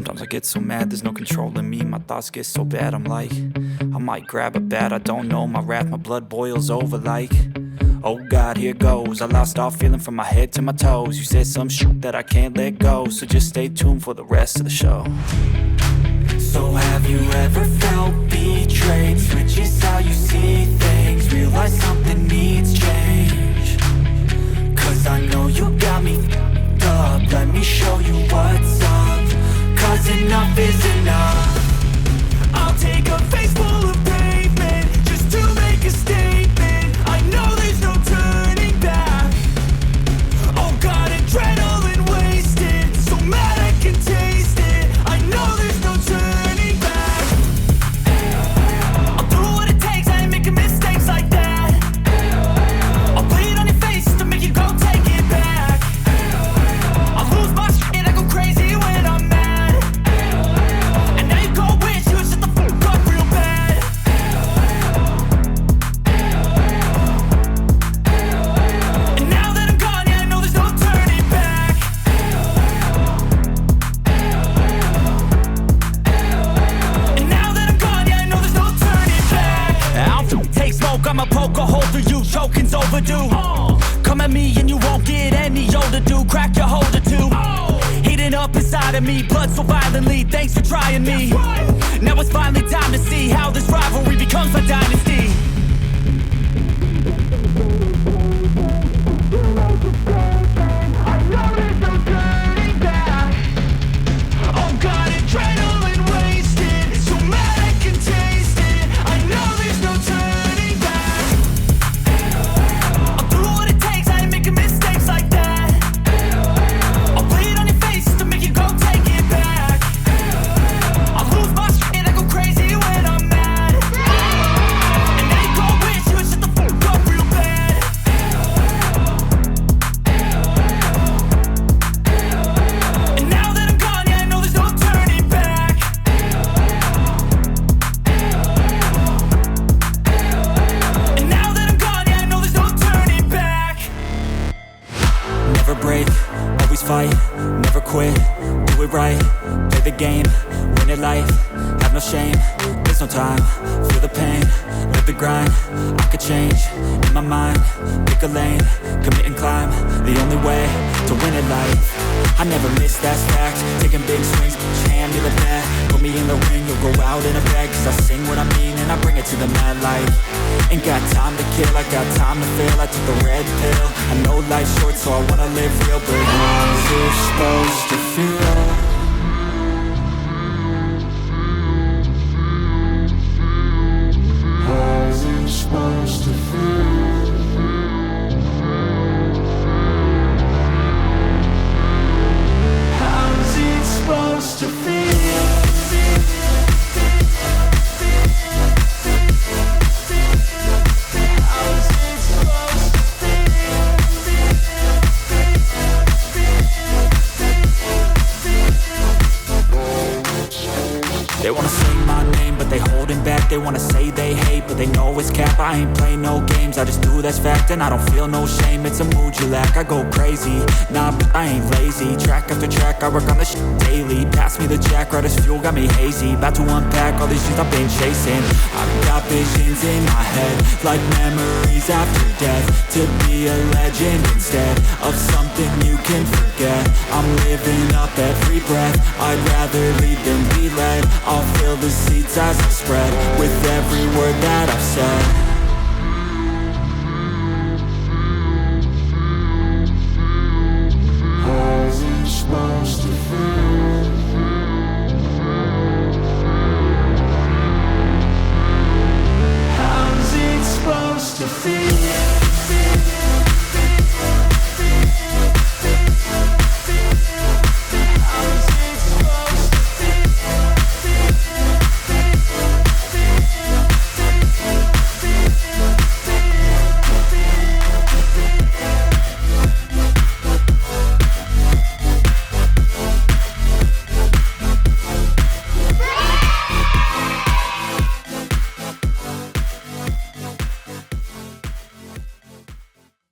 Sometimes I get so mad, there's no controlling me. My thoughts get so bad, I'm like, I might grab a bat, I don't know. My wrath, my blood boils over like, oh God, here goes. I lost all feeling from my head to my toes. You said some shit that I can't let go, so just stay tuned for the rest of the show. So have you ever felt betrayed? Switches how you see things, realize something needs change. Cause I know you got me f***ed up, let me show you what's up. Cause enough is enough. I'll take a face full of pavement just to make a statement. I know there's no turning back. Oh God, adrenaline wasted, so mad I can taste it. I know there's no turning back. I'll do what it takes, I ain't making mistakes like that. I'll bleed on your face to make you go take it back. I'll lose my shit and I go crazy when I'm mad. And now you go wish you would shut the fuck up real bad. And now that I'm gone, yeah, I know there's no turning back. And now that I'm gone, yeah, I know there's no turning back. I'll take smoke, I'ma poke a hole through you, choking's overdue. Come at me and you won't get any older, dude. Crack your holder too. Heating up inside of me, blood so violently. Thanks for trying me. Now it's finally time to see how this rivalry becomes a dynasty. I know there's no turning back. Oh God, adrenaline wasted, so mad I can taste it. I know there's no turning back. I'll do what it takes, I ain't making mistakes like that. I'll bleed on your face to make you go take it back. I'll lose my shit and I go crazy when I'm mad. And now you go wish you would shut the fuck up real bad. And now that I'm gone, yeah, I know there's no turning back. And now that I'm gone, yeah, I know there's no turning back. Never break, always fight, never quit, do it right, play the game, win it life, have no shame, there's no time, feel the pain, live the grind, I could change, in my mind, pick a lane, commit and climb, the only way to win it life. I never miss, that's fact, taking big swings, put your hand to the bat, put me in the ring, you'll go out in a bag, cause I sing what I mean and I bring it to the mad light. Ain't got time to kill, I got time to feel, I took the red pill, I know life's short so I wanna live real, but how's it supposed to feel? How's it supposed to feel? How's it supposed to feel? How's it supposed to feel? They wanna say my name, but they holding back. They wanna say they hate, but they know it's cap. I ain't play no games, I just do that's fact. And I don't feel no shame, it's a mood you lack. I go crazy, nah, but I ain't lazy. Track after track, I work on this shit daily. Pass me the jack, right as fuel, got me hazy. About to unpack all these things I've been chasing. I've got visions in my head, like memories after death. To be a legend instead of something you can forget. I'm living up every breath, I'd rather lead than be led. I'll fill the seats as I spread with every word that I've said. How's it supposed to feel? How's it supposed to feel?